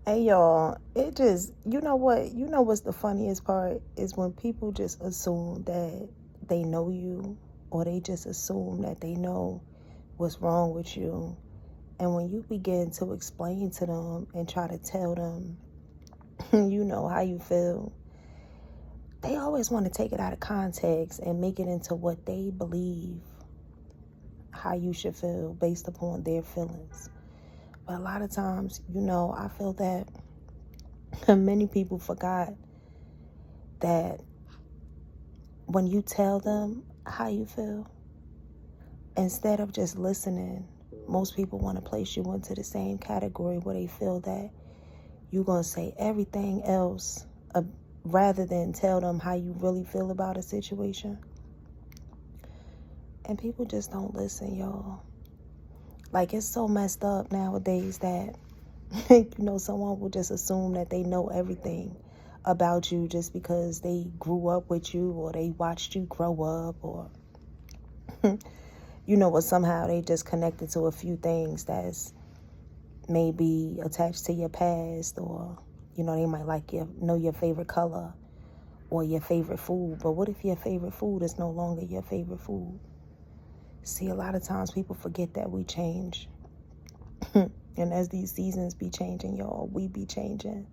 Hey y'all, it just, you know what? You know what's the funniest part is when people just assume that they know you, or they just assume that they know what's wrong with you. And when you begin to explain to them and try to tell them, you know, how you feel, they always want to take it out of context and make it into what they believe how you should feel based upon their feelings. But a lot of times, I feel that many people forgot that when you tell them how you feel, instead of just listening, most people want to place you into the same category where they feel that you're going to say everything else rather than tell them how you really feel about a situation. And people just don't listen, y'all. Like, it's so messed up nowadays that, someone will just assume that they know everything about you just because they grew up with you or they watched you grow up, or or somehow they just connected to a few things that's maybe attached to your past, or they might know your favorite color or your favorite food. But what if your favorite food is no longer your favorite food? See, a lot of times people forget that we change. And as these seasons be changing, y'all, we be changing.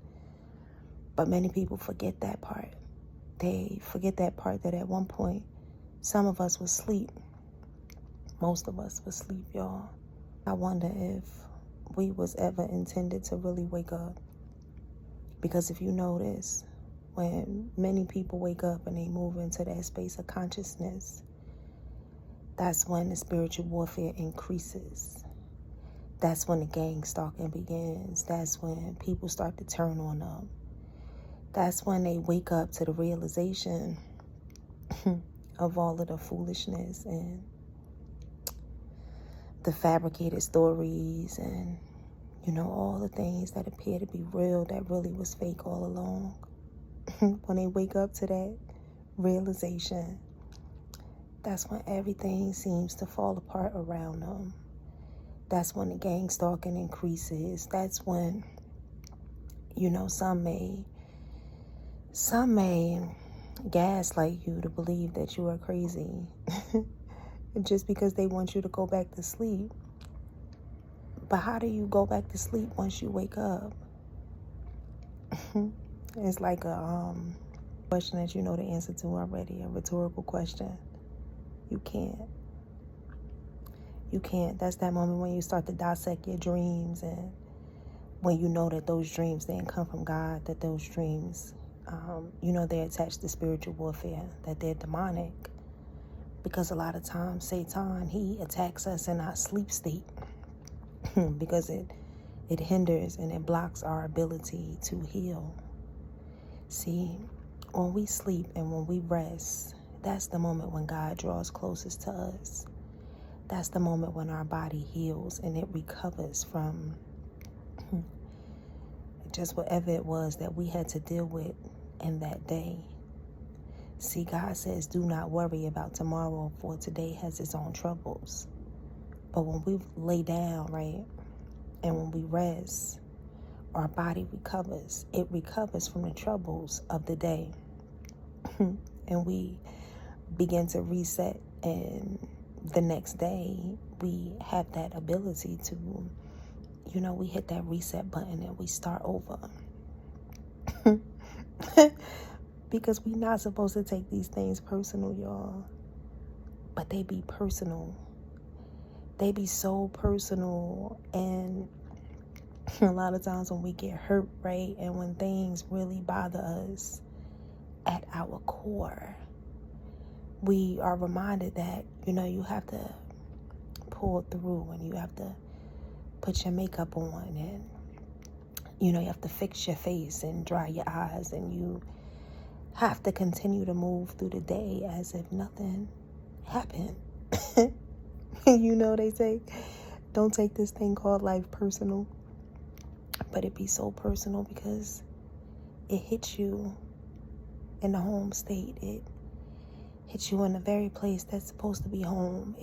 But many people forget that part. They forget that part that at one point, some of us was asleep. Most of us was asleep, y'all. I wonder if we was ever intended to really wake up. Because if you notice, when many people wake up and they move into that space of consciousness, that's when the spiritual warfare increases. That's when the gang stalking begins. That's when people start to turn on them. That's when they wake up to the realization of all of the foolishness and the fabricated stories and, all the things that appear to be real that really was fake all along. When they wake up to that realization, that's when everything seems to fall apart around them. That's when the gang stalking increases. That's when, some may gaslight you to believe that you are crazy just because they want you to go back to sleep. But how do you go back to sleep once you wake up? It's like a question that you know the answer to already, a rhetorical question. You can't. You can't. That's that moment when you start to dissect your dreams, and when you know that those dreams didn't come from God, that those dreams, they're attached to spiritual warfare, that they're demonic. Because a lot of times Satan, he attacks us in our sleep state because it hinders and it blocks our ability to heal. See, when we sleep and when we rest, that's the moment when God draws closest to us. That's the moment when our body heals and it recovers from just whatever it was that we had to deal with in that day. See, God says, do not worry about tomorrow, for today has its own troubles. But when we lay down, right, and when we rest, our body recovers. It recovers from the troubles of the day. And we begin to reset, and the next day we have that ability to, we hit that reset button and we start over. Because we're not supposed to take these things personal, y'all. But they be personal. They be so personal. And a lot of times when we get hurt, right, and when things really bother us at our core, we are reminded that, you have to pull through, and you have to put your makeup on, and, you have to fix your face and dry your eyes, and you have to continue to move through the day as if nothing happened. They say, don't take this thing called life personal. But it be so personal because it hits you in the home state. It hits you in the very place that's supposed to be home.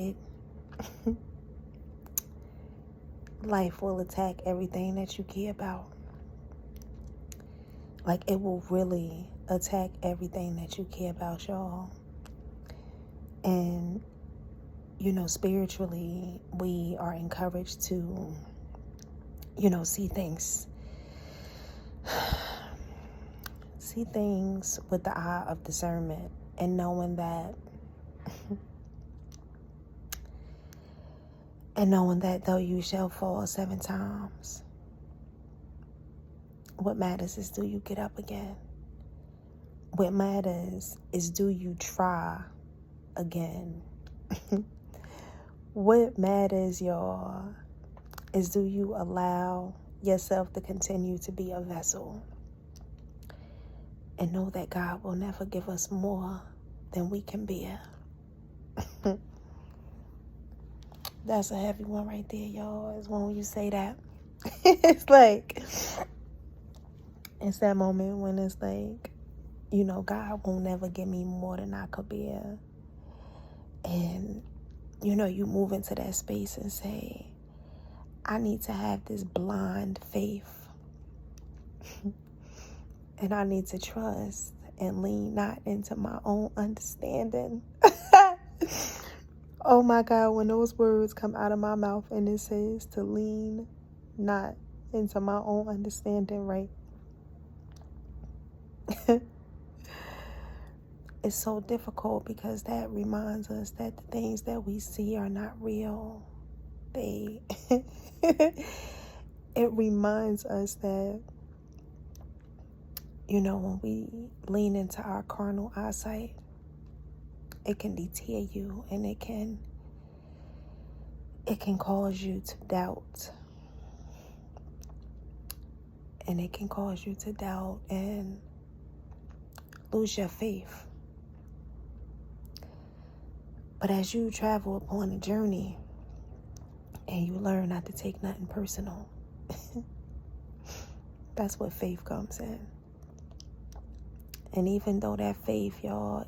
Life will attack everything that you care about. Like, it will really attack everything that you care about, y'all. And, spiritually, we are encouraged to, see things. See things with the eye of discernment, and knowing that though you shall fall 7 times, what matters is, do you get up again? What matters is, do you try again? What matters, y'all, is, do you allow yourself to continue to be a vessel? And know that God will never give us more than we can bear. That's a heavy one right there, y'all. It's when you say that. It's like, it's that moment when it's like, God won't never give me more than I could bear. And, you move into that space and say, I need to have this blind faith. And I need to trust and lean not into my own understanding. Oh my God, when those words come out of my mouth and it says to lean not into my own understanding, right? It's so difficult because that reminds us that the things that we see are not real. It reminds us that, when we lean into our carnal eyesight, it can deter you, and it can cause you to doubt. And it can cause you to doubt and lose your faith. But as you travel upon a journey and you learn not to take nothing personal, that's what faith comes in. And even though that faith, y'all,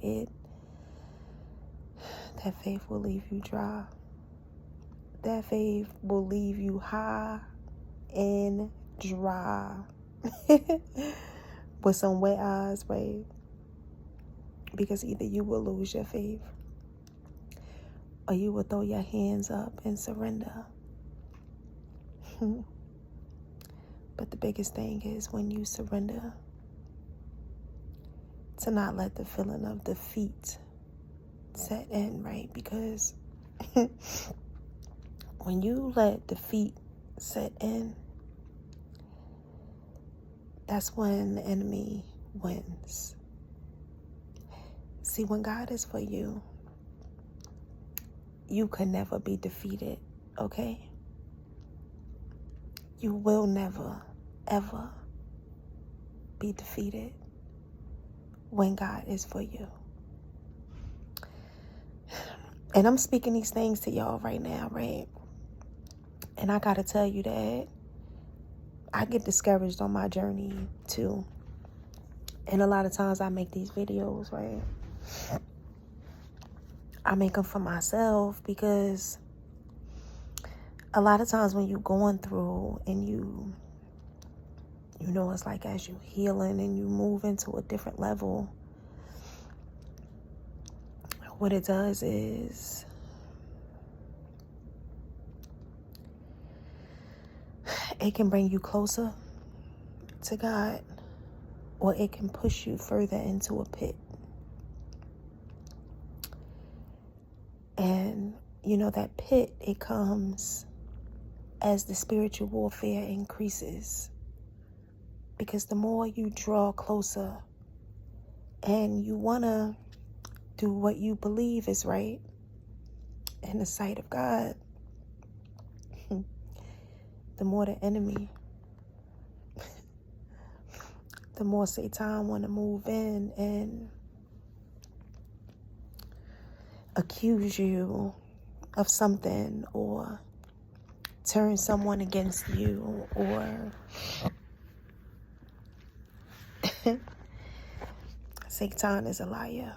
that faith will leave you dry. That faith will leave you high and dry. With some wet eyes, right? Because either you will lose your faith, or you will throw your hands up and surrender. But the biggest thing is, when you surrender, to not let the feeling of defeat set in, right? Because when you let defeat set in, that's when the enemy wins. See, when God is for you, you can never be defeated, okay? You will never, ever be defeated when God is for you. And I'm speaking these things to y'all right now, right? And I gotta tell you that I get discouraged on my journey too. And a lot of times I make these videos, right? I make them for myself because a lot of times when you're going through and it's like, as you healing and you move into a different level, what it does is it can bring you closer to God, or it can push you further into a pit. And that pit, it comes as the spiritual warfare increases. Because the more you draw closer and you want to do what you believe is right in the sight of God, the more the enemy, the more Satan want to move in and accuse you of something, or turn someone against you, or Satan is a liar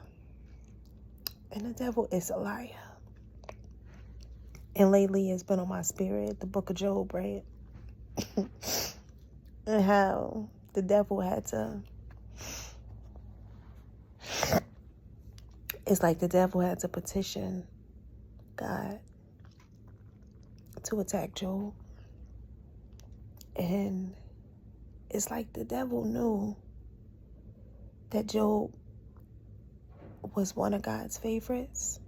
and the devil is a liar. And lately it's been on my spirit, the book of Job, right? And how the devil had to, it's like the devil had to petition God to attack Job. And it's like the devil knew that Job was one of God's favorites.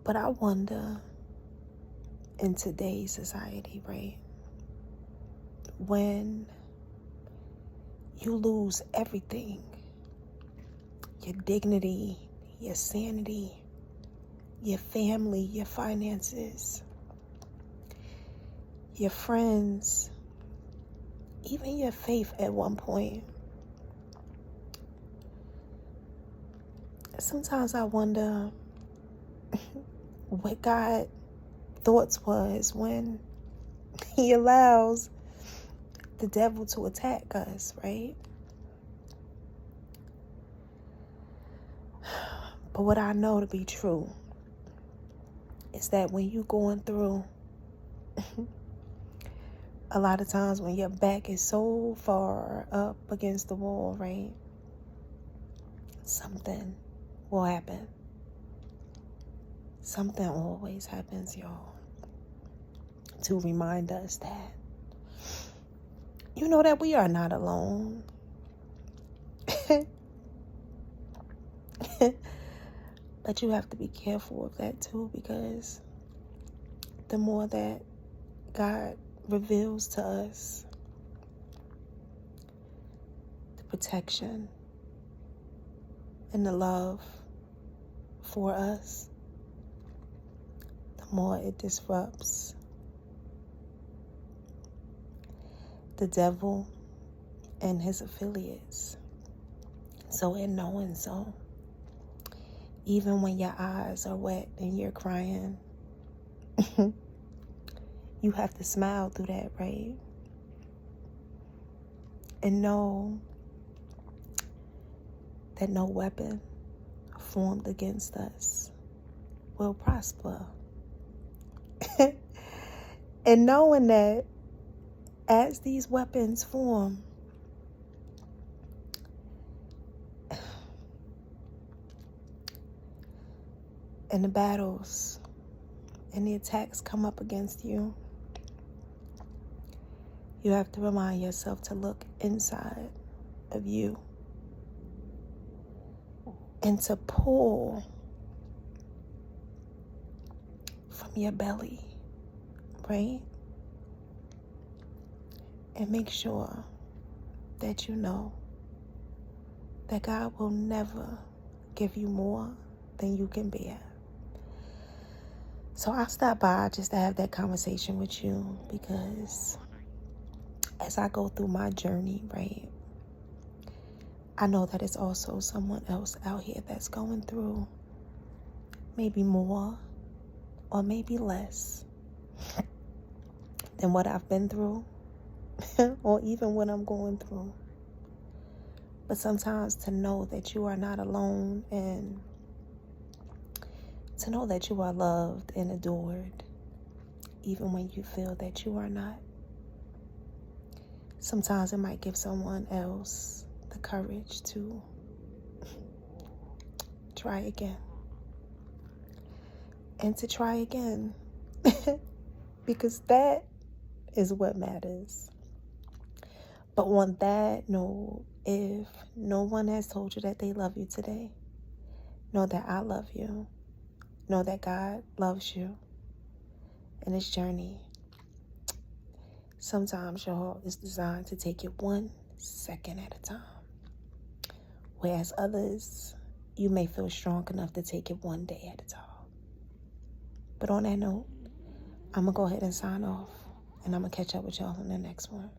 But I wonder, in today's society, right, when you lose everything, your dignity, your sanity, your family, your finances, your friends, even your faith at one point. Sometimes I wonder what God's thoughts was when he allows the devil to attack us, right? But what I know to be true is that when you're going through, a lot of times when your back is so far up against the wall, right, something will happen. Something always happens, y'all, to remind us that, that we are not alone. But you have to be careful of that too, because the more that God reveals to us the protection and the love for us, the more it disrupts the devil and his affiliates. So in knowing so, even when your eyes are wet and you're crying, you have to smile through that, right? And know that no weapon formed against us will prosper. And knowing that as these weapons form, and the battles and the attacks come up against you, you have to remind yourself to look inside of you and to pull from your belly, right? And make sure that you know that God will never give you more than you can bear. So I stopped by just to have that conversation with you, because as I go through my journey, right, I know that it's also someone else out here that's going through maybe more or maybe less than what I've been through or even what I'm going through. But sometimes to know that you are not alone, and to know that you are loved and adored, even when you feel that you are not. Sometimes it might give someone else the courage to try again. And to try again. Because that is what matters. But on that note, if no one has told you that they love you today, know that I love you. Know that God loves you. And this journey, sometimes, y'all, is designed to take it 1 second at a time. Whereas others, you may feel strong enough to take it 1 day at a time. But on that note, I'm going to go ahead and sign off. And I'm going to catch up with y'all on the next one.